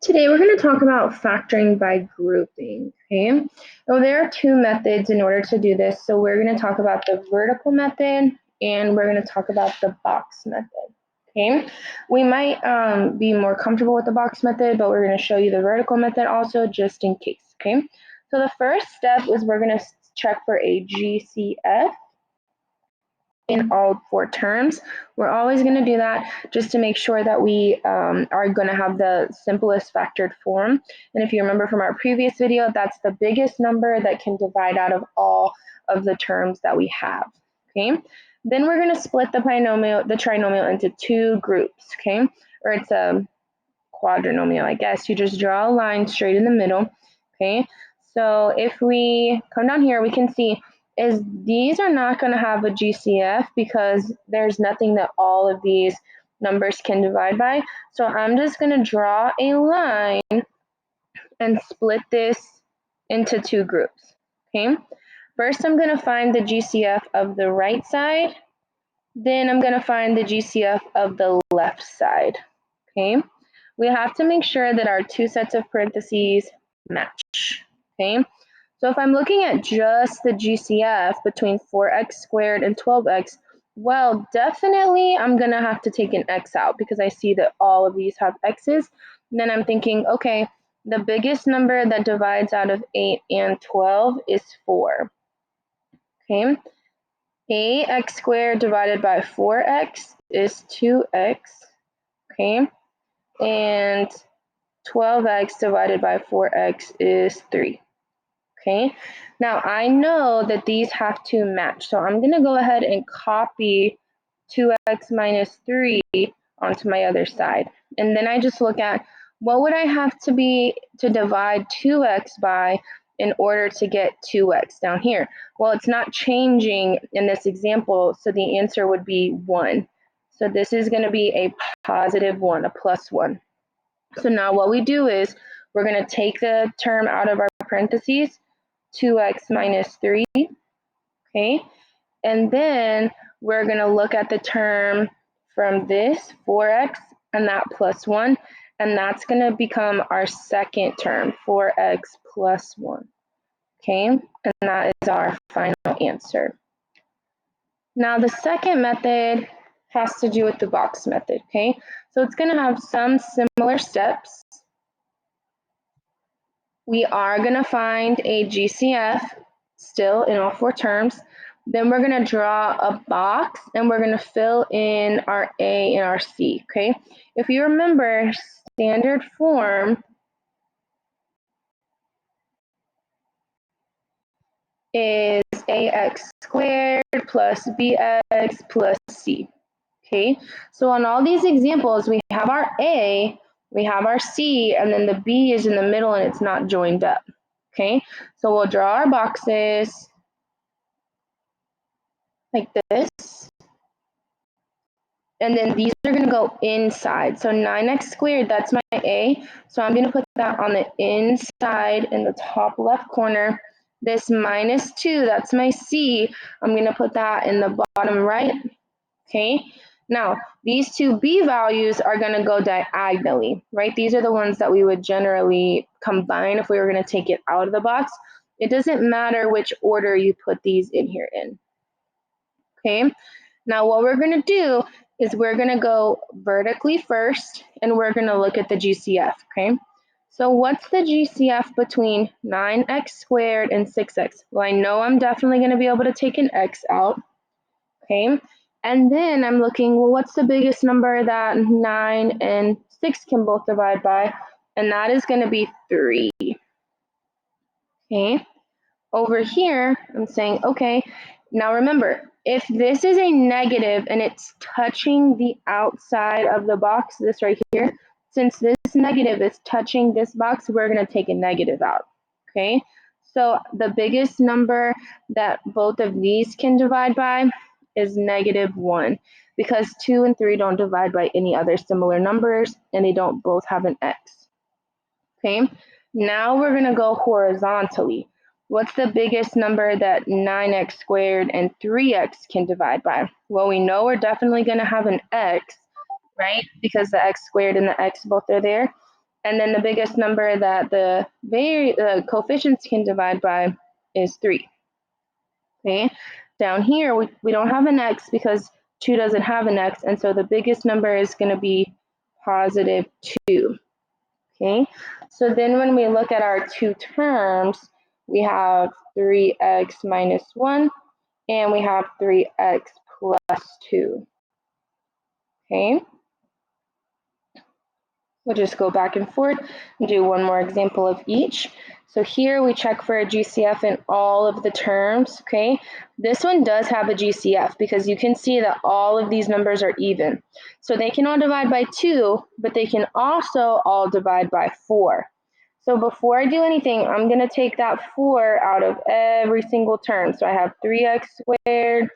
Today we're going to talk about factoring by grouping, okay? Well, there are two methods in order to do this. So we're going to talk about the vertical method and we're going to talk about the box method, okay? We might be more comfortable with the box method, but we're going to show you the vertical method also just in case, okay? So the first step is we're going to check for a GCF in all four terms. We're always going to do that just to make sure that we are going to have the simplest factored form. And if you remember from our previous video, that's the biggest number that can divide out of all of the terms that we have. Okay. Then we're going to split the trinomial into two groups. Okay. Or it's a quadrinomial, I guess. You just draw a line straight in the middle. Okay. So if we come down here, we can see is these are not going to have a GCF because there's nothing that all of these numbers can divide by. So I'm just going to draw a line and split this into two groups. Okay. First, I'm going to find the GCF of the right side. Then I'm going to find the GCF of the left side. Okay. We have to make sure that our two sets of parentheses match. Okay. So if I'm looking at just the GCF between 4x squared and 12x, well, definitely I'm going to have to take an x out because I see that all of these have x's. And then I'm thinking, okay, the biggest number that divides out of 8 and 12 is 4. Okay. 8x squared divided by 4x is 2x. Okay. And 12x divided by 4x is 3. Okay, now I know that these have to match. So I'm going to go ahead and copy 2x minus 3 onto my other side. And then I just look at what would I have to be to divide 2x by in order to get 2x down here. Well, it's not changing in this example, so the answer would be 1. So this is going to be a positive 1, a plus 1. So now what we do is we're going to take the term out of our parentheses, 2x minus 3, okay? And then we're going to look at the term from this, 4x, and that plus 1, and that's going to become our second term, 4x plus 1, okay? And that is our final answer. Now the second method has to do with the box method, okay? So it's going to have some similar steps. We are going to find a GCF still in all four terms. Then we're going to draw a box and we're going to fill in our A and our C, okay? If you remember, standard form is ax squared plus bx plus c, okay? So on all these examples, we have our A, we have our C, and then the B is in the middle and it's not joined up, okay? So we'll draw our boxes like this. And then these are going to go inside. So 9x squared, that's my A. So I'm going to put that on the inside in the top left corner. This minus 2, that's my C. I'm going to put that in the bottom right. Okay. Now, these two B values are going to go diagonally, right? These are the ones that we would generally combine if we were going to take it out of the box. It doesn't matter which order you put these in here in. Okay. Now what we're going to do is we're going to go vertically first and we're going to look at the GCF, okay? So what's the GCF between 9x squared and 6x? Well, I know I'm definitely going to be able to take an x out, okay? And then I'm looking, well, what's the biggest number that 9 and 6 can both divide by? And that is going to be 3, okay? Over here, I'm saying, okay, now remember, if this is a negative and it's touching the outside of the box, this right here, since this negative is touching this box, we're going to take a negative out, okay? So the biggest number that both of these can divide by is -1 because 2 and 3 don't divide by any other similar numbers and they don't both have an x, okay? Now we're going to go horizontally. What's the biggest number that 9x squared and 3x can divide by? Well, we know we're definitely going to have an x, right? Because the x squared and the x both are there. And then the biggest number that the coefficients can divide by is 3. Okay, down here we don't have an x because 2 doesn't have an x, and so the biggest number is going to be positive 2. Okay, so then when we look at our two terms, we have 3x minus 1 and we have 3x plus 2. Okay, we'll just go back and forth and do one more example of each. So here we check for a GCF in all of the terms, okay? This one does have a GCF because you can see that all of these numbers are even. So they can all divide by 2, but they can also all divide by 4. So before I do anything, I'm going to take that 4 out of every single term. So I have 3x squared,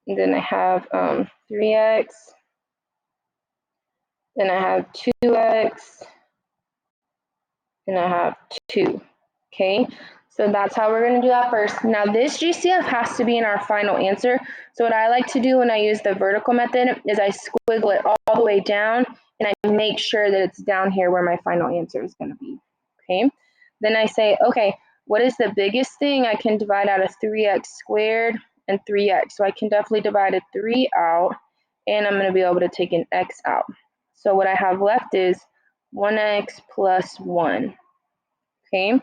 and then I have 3x, then I have 2x, and I have 2. Okay, so that's how we're going to do that first. Now this GCF has to be in our final answer. So what I like to do when I use the vertical method is I squiggle it all the way down and I make sure that it's down here where my final answer is going to be. Okay, then I say, okay, what is the biggest thing I can divide out of 3x squared and 3x? So I can definitely divide a 3 out and I'm going to be able to take an x out. So what I have left is 1x plus 1. Okay,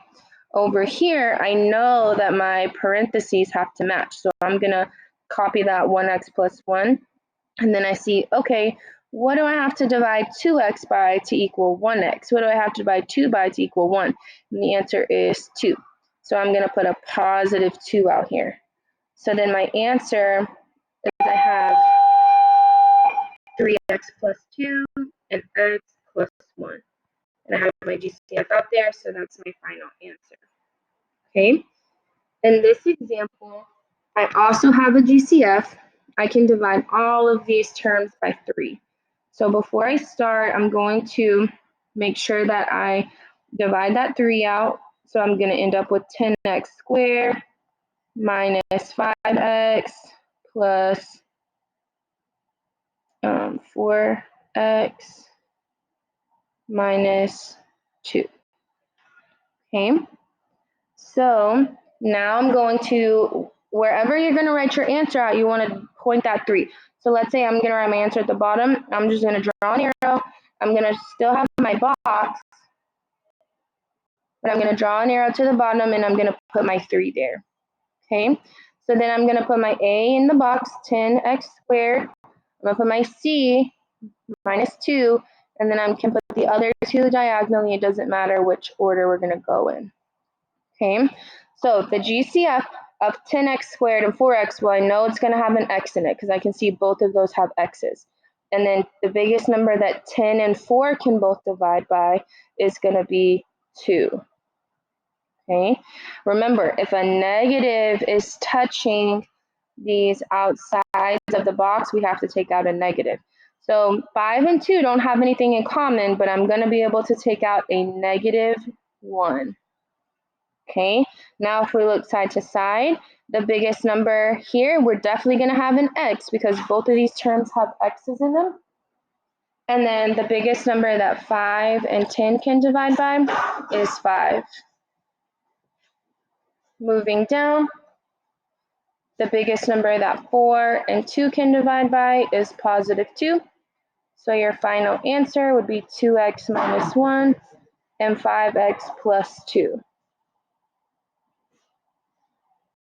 over here, I know that my parentheses have to match. So I'm going to copy that 1x plus 1. And then I see, okay, what do I have to divide 2x by to equal 1x? What do I have to divide 2 by to equal 1? And the answer is 2. So I'm going to put a positive 2 out here. So then my answer is I have 3x plus 2 and x plus 1. And I have my GCF out there, so that's my final answer. Okay, in this example, I also have a GCF. I can divide all of these terms by 3. So before I start, I'm going to make sure that I divide that 3 out. So I'm going to end up with 10x squared minus 5x plus 4x minus 2. Okay, so now I'm going to, wherever you're going to write your answer out, you want to point that 3. So let's say I'm going to write my answer at the bottom. I'm just going to draw an arrow. I'm going to still have my box, but I'm going to draw an arrow to the bottom and I'm going to put my 3 there. Okay, so then I'm going to put my A in the box, 10x squared. I'm going to put my C, minus 2, and then I can put the other 2 diagonally. It doesn't matter which order we're going to go in. Okay, so the GCF of 10x squared and 4x, well, I know it's going to have an x in it because I can see both of those have x's. And then the biggest number that 10 and 4 can both divide by is going to be 2. Okay, remember, if a negative is touching these outsides of the box, we have to take out a negative. So 5 and 2 don't have anything in common, but I'm going to be able to take out a negative 1. Okay, now if we look side to side, the biggest number here, we're definitely going to have an x because both of these terms have x's in them. And then the biggest number that 5 and 10 can divide by is 5. Moving down, the biggest number that 4 and 2 can divide by is positive 2. So your final answer would be 2x minus 1 and 5x plus 2.